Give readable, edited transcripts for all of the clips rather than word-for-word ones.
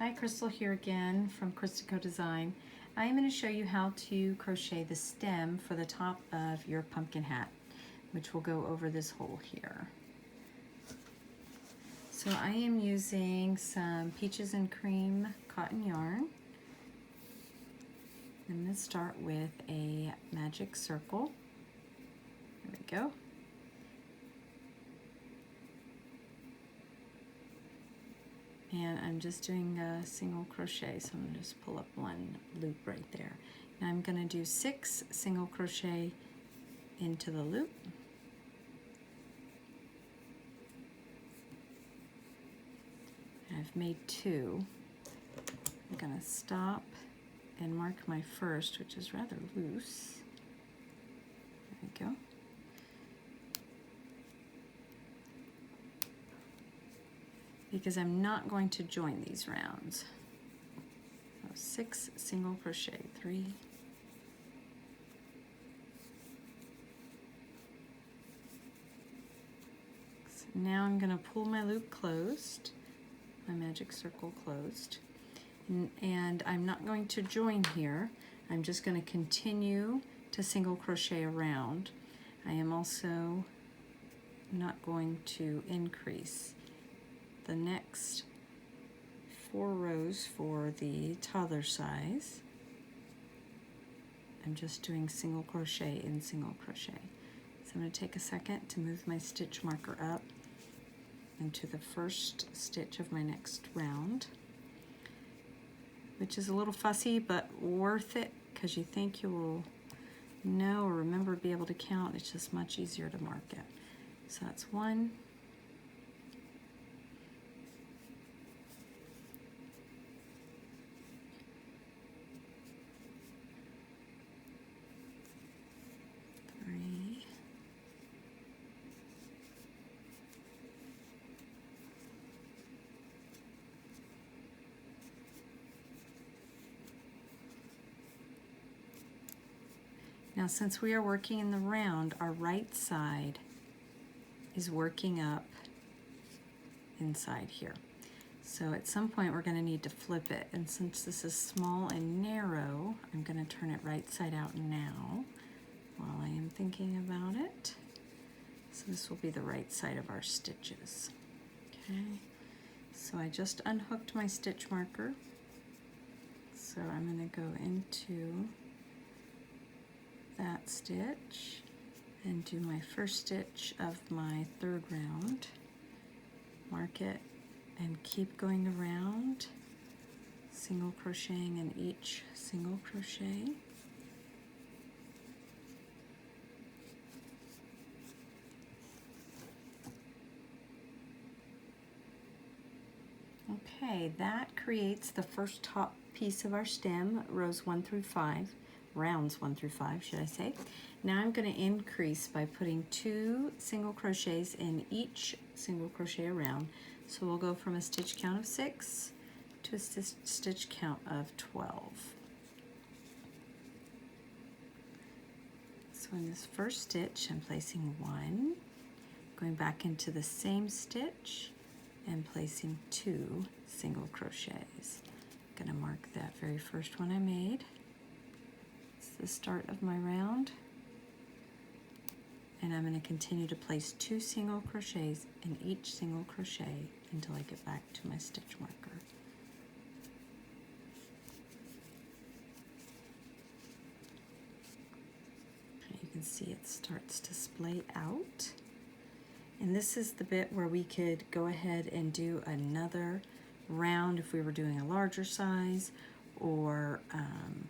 Hi, Crystal here again from ChristaCoDesign. I am going to show you how to crochet the stem for the top of your pumpkin hat, which will go over this hole here. So I am using some Peaches and Cream cotton yarn. I'm going to start with a magic circle. There we go. And I'm just doing a single crochet, so I'm going to just pull up one loop right there. Now I'm going to do 6 single crochet into the loop. I've made 2. I'm going to stop and mark my first, which is rather loose. There we go. Because I'm not going to join these rounds. So 6 single crochet, 3, 6. Now I'm going to pull my loop closed, my magic circle closed, and I'm not going to join here. I'm just going to continue to single crochet around. I am also not going to increase. The next 4 rows for the toddler size, I'm just doing single crochet in single crochet. So I'm going to take a second to move my stitch marker up into the first stitch of my next round, which is a little fussy but worth it because you think you will know or remember, be able to count. It's just much easier to mark it. So that's 1, 3, 4. Now, since we are working in the round, our right side is working up inside here. So at some point we're going to need to flip it, and since this is small and narrow, I'm going to turn it right side out now while I am thinking about it. So this will be the right side of our stitches. Okay, so I just unhooked my stitch marker, so I'm going to go into that stitch and do my first stitch of my 3rd round, mark it, and keep going around, single crocheting in each single crochet. Okay, that creates the first top piece of our stem, rows 1 through 5. Rounds 1 through 5, should I say. Now I'm going to increase by putting 2 single crochets in each single crochet around. So we'll go from a stitch count of 6 to a stitch count of 12. So in this first stitch, I'm placing 1, going back into the same stitch and placing 2 single crochets. I'm going to mark that very first one I made. The start of my round, and I'm going to continue to place 2 single crochets in each single crochet until I get back to my stitch marker. And you can see it starts to splay out, and this is the bit where we could go ahead and do another round if we were doing a larger size, or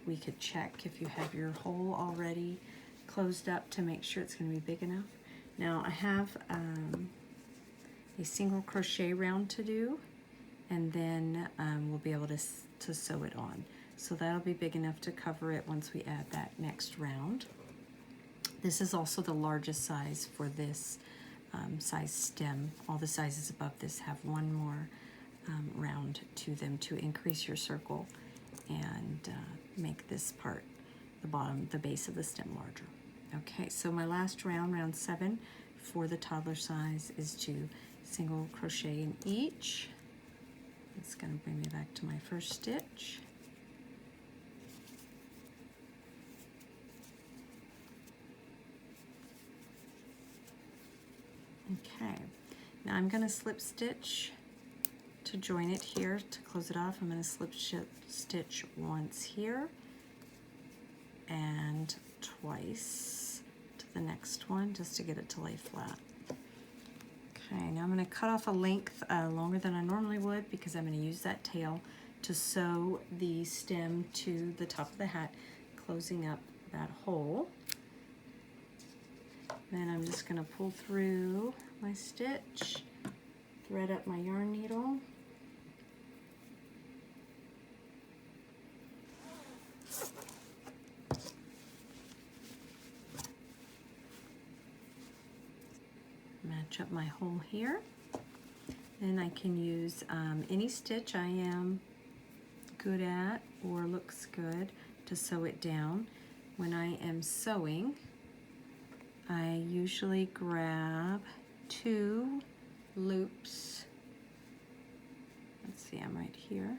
we could check if you have your hole already closed up to make sure it's going to be big enough. Now I have a single crochet round to do, and then we'll be able to sew it on. So that'll be big enough to cover it once we add that next round. This is also the largest size for this size stem. All the sizes above this have one more round to them to increase your circle and make this part, the bottom, the base of the stem, larger. Okay, so my last round, round 7 for the toddler size, is to single crochet in each. It's going to bring bring me back to my first stitch. Okay, now I'm going to slip stitch to join it here. To close it off, I'm going to slip stitch once here and twice to the next one just to get it to lay flat. Okay, now I'm going to cut off a length longer than I normally would because I'm going to use that tail to sew the stem to the top of the hat, closing up that hole. Then I'm just going to pull through my stitch, thread up my yarn needle, match up my hole here. Then I can use any stitch I am good at or looks good to sew it down. When I am sewing, I usually grab 2 loops. Let's see, I'm right here.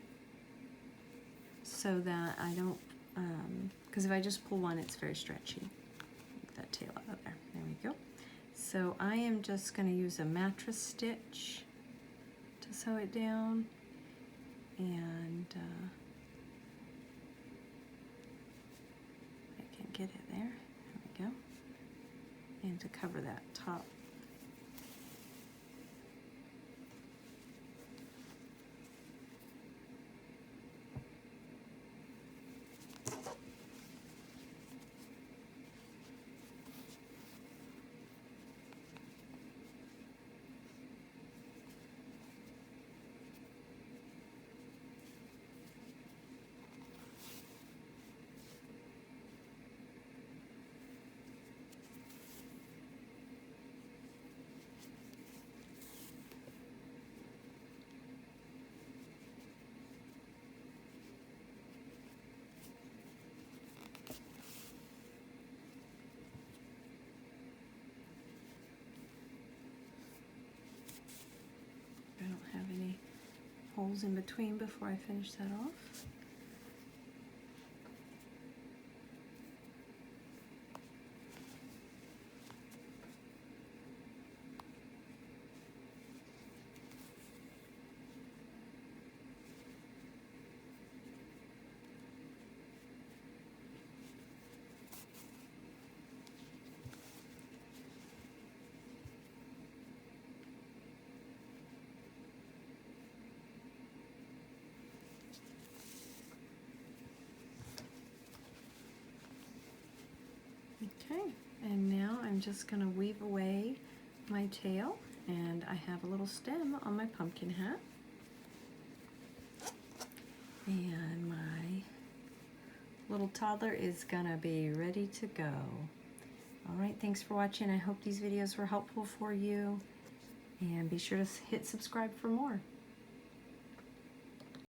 So that I don't, because if I just pull one, it's very stretchy. Get that tail out of there. There we go. So I am just going to use a mattress stitch to sew it down, and I can get it there. There we go. And to cover that top. I don't have any holes in between before I finish that off. Okay, and now I'm just going to weave away my tail, and I have a little stem on my pumpkin hat. And my little toddler is going to be ready to go. All right, thanks for watching. I hope these videos were helpful for you, and be sure to hit subscribe for more.